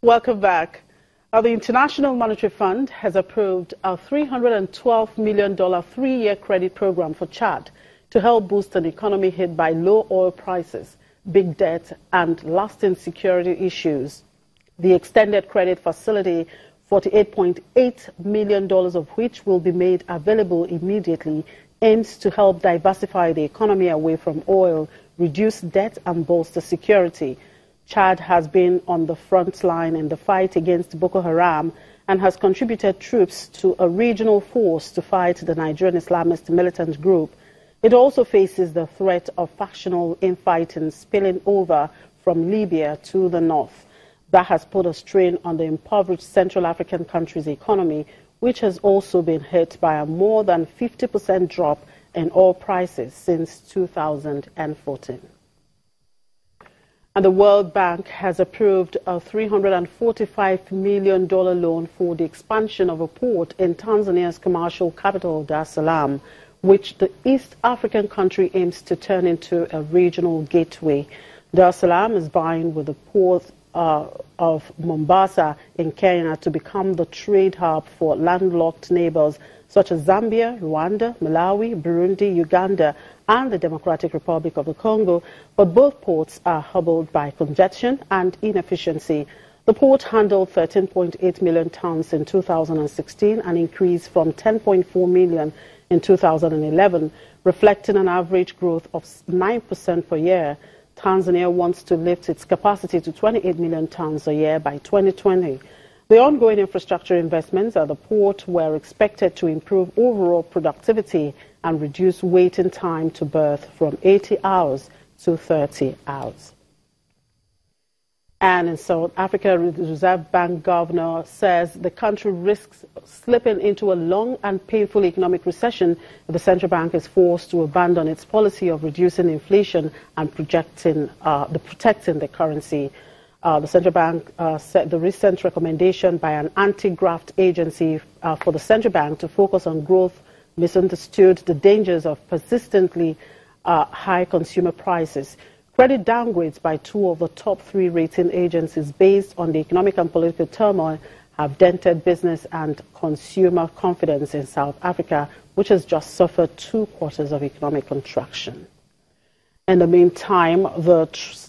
Welcome back. The International Monetary Fund has approved a $312 million three-year credit program for Chad to help boost an economy hit by low oil prices, big debt, and lasting security issues. The extended credit facility, $48.8 million of which will be made available immediately, aims to help diversify the economy away from oil, reduce debt, and bolster security. Chad has been on the front line in the fight against Boko Haram and has contributed troops to a regional force to fight the Nigerian Islamist militant group. It also faces the threat of factional infighting spilling over from Libya to the north. That has put a strain on the impoverished Central African country's economy, which has also been hit by a more than 50% drop in oil prices since 2014. And the World Bank has approved a $345 million loan for the expansion of a port in Tanzania's commercial capital, Dar es Salaam, which the East African country aims to turn into a regional gateway. Dar es Salaam is vying with the port of Mombasa in Kenya to become the trade hub for landlocked neighbors such as Zambia, Rwanda, Malawi, Burundi, Uganda, and the Democratic Republic of the Congo, but both ports are hobbled by congestion and inefficiency. The port handled 13.8 million tons in 2016, an increase from 10.4 million in 2011, reflecting an average growth of 9% per year. Tanzania wants to lift its capacity to 28 million tons a year by 2020. The ongoing infrastructure investments at the port were expected to improve overall productivity and reduce waiting time to berth from 80 hours to 30 hours. And in South Africa, the Reserve Bank governor says the country risks slipping into a long and painful economic recession if the central bank is forced to abandon its policy of reducing inflation and protecting the currency. The central bank said the recent recommendation by an anti-graft agency for the central bank to focus on growth misunderstood the dangers of persistently high consumer prices. Credit downgrades by two of the top three rating agencies based on the economic and political turmoil have dented business and consumer confidence in South Africa, which has just suffered 2 quarters of economic contraction. In the meantime, the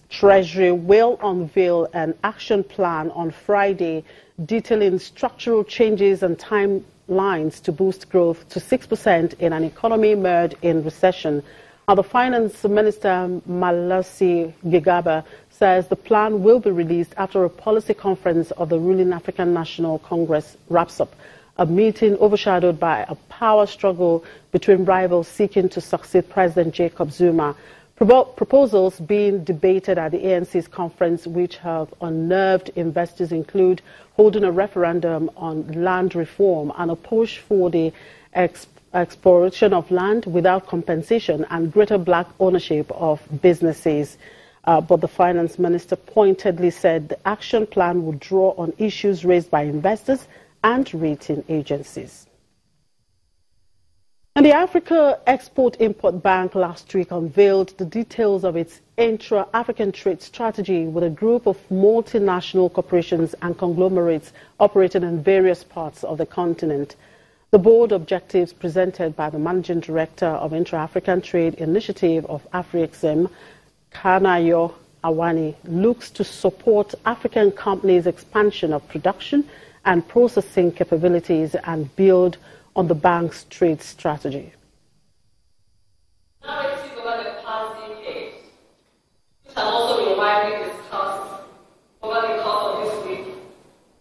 Treasury will unveil an action plan on Friday detailing structural changes and timelines to boost growth to 6% in an economy mired in recession. The Finance Minister, Malusi Gigaba, says the plan will be released after a policy conference of the ruling African National Congress wraps up, a meeting overshadowed by a power struggle between rivals seeking to succeed President Jacob Zuma. Proposals being debated at the ANC's conference, which have unnerved investors, include holding a referendum on land reform and a push for the exploration of land without compensation and greater black ownership of businesses. But the finance minister pointedly said the action plan would draw on issues raised by investors and rating agencies. And the Africa Export-Import Bank last week unveiled the details of its intra-African trade strategy with a group of multinational corporations and conglomerates operating in various parts of the continent. The board objectives presented by the Managing Director of Intra-African Trade Initiative of AfriExim, Kanayo Awani, looks to support African companies' expansion of production and processing capabilities and build on the bank's trade strategy. Narrative over the past decade, which has also been widely discussed over the course of this week,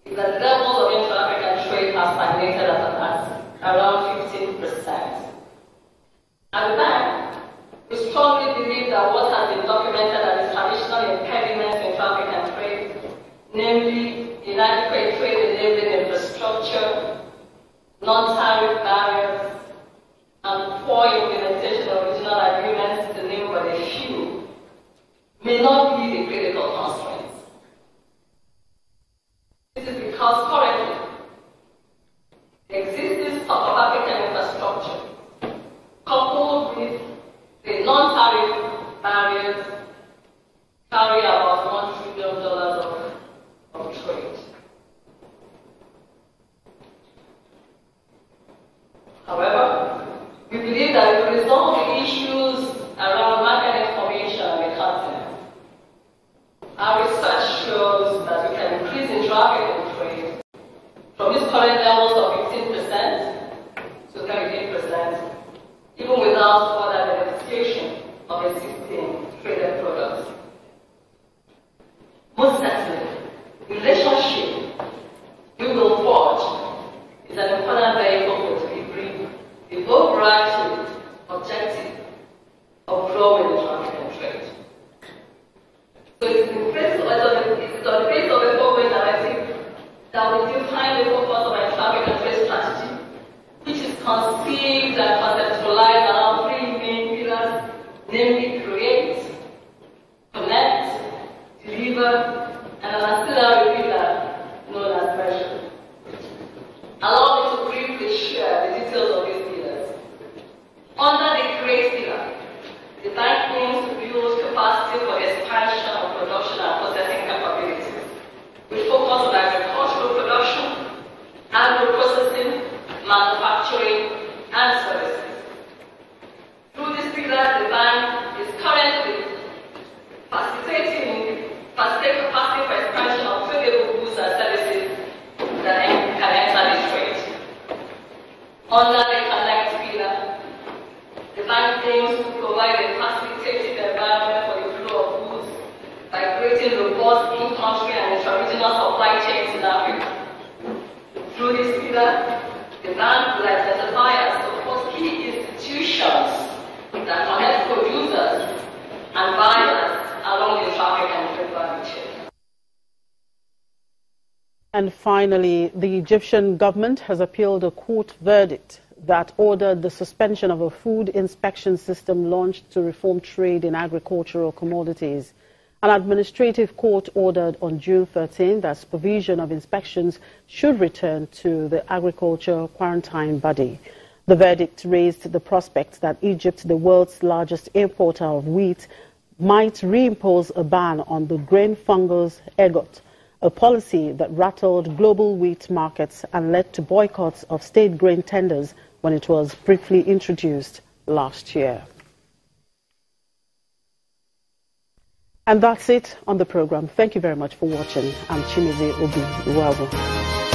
is that levels of intra-African trade have stagnated at around 15%. At the bank, we strongly believe that what has been documented as traditional impediments in intra-African trade, namely inadequate trade enabling infrastructure, non-tariff barriers, and poor implementation of regional agreements, to name but a few, may not be the critical constraints. This is because currently, the existing stock of African infrastructure, coupled with the non-tariff barriers, carry about $1 trillion of trade. However, we believe that if we resolve the issues around market information on the continent, our research shows that we can increase in traffic and trade from its current levels of 15% to 38%, even without further beneficiation of existing traded products. Most certainly, the relationship we will forge is an important vehicle for delivering the overarching objective of growing traffic and trade. So it's on the basis of the foregoing that I think that we define the focus of our traffic and trade strategy, which is conceived and conceptualized around three main pillars, namely create, connect, deliver, and an ancillary pillar known as measure. Allow me to briefly share the details of these pillars. Under the create pillar, the bank aims to build capacity for expansion of production and processing capabilities. We focus on agricultural production, agro-processing, manufacturing, and services. Through this pillar, the bank is currently facilitating capacity for expansion of tradable goods and services that can enter this trade. Under the connect pillar, the bank aims to provide a facilitated environment for the flow of goods by creating robust in-country and intra-regional supply chains in Africa. Through this pillar, the bank will identify and support key institutions that connect producers and buyers along the traffic and trade value chain. And finally, the Egyptian government has appealed a court verdict that ordered the suspension of a food inspection system launched to reform trade in agricultural commodities. An administrative court ordered on June 13 that supervision of inspections should return to the agriculture quarantine body. The verdict raised the prospect that Egypt, the world's largest importer of wheat, might reimpose a ban on the grain fungus ergot, a policy that rattled global wheat markets and led to boycotts of state grain tenders when it was briefly introduced last year. And that's it on the program. Thank you very much for watching. I'm Chimize Obi Iwabu.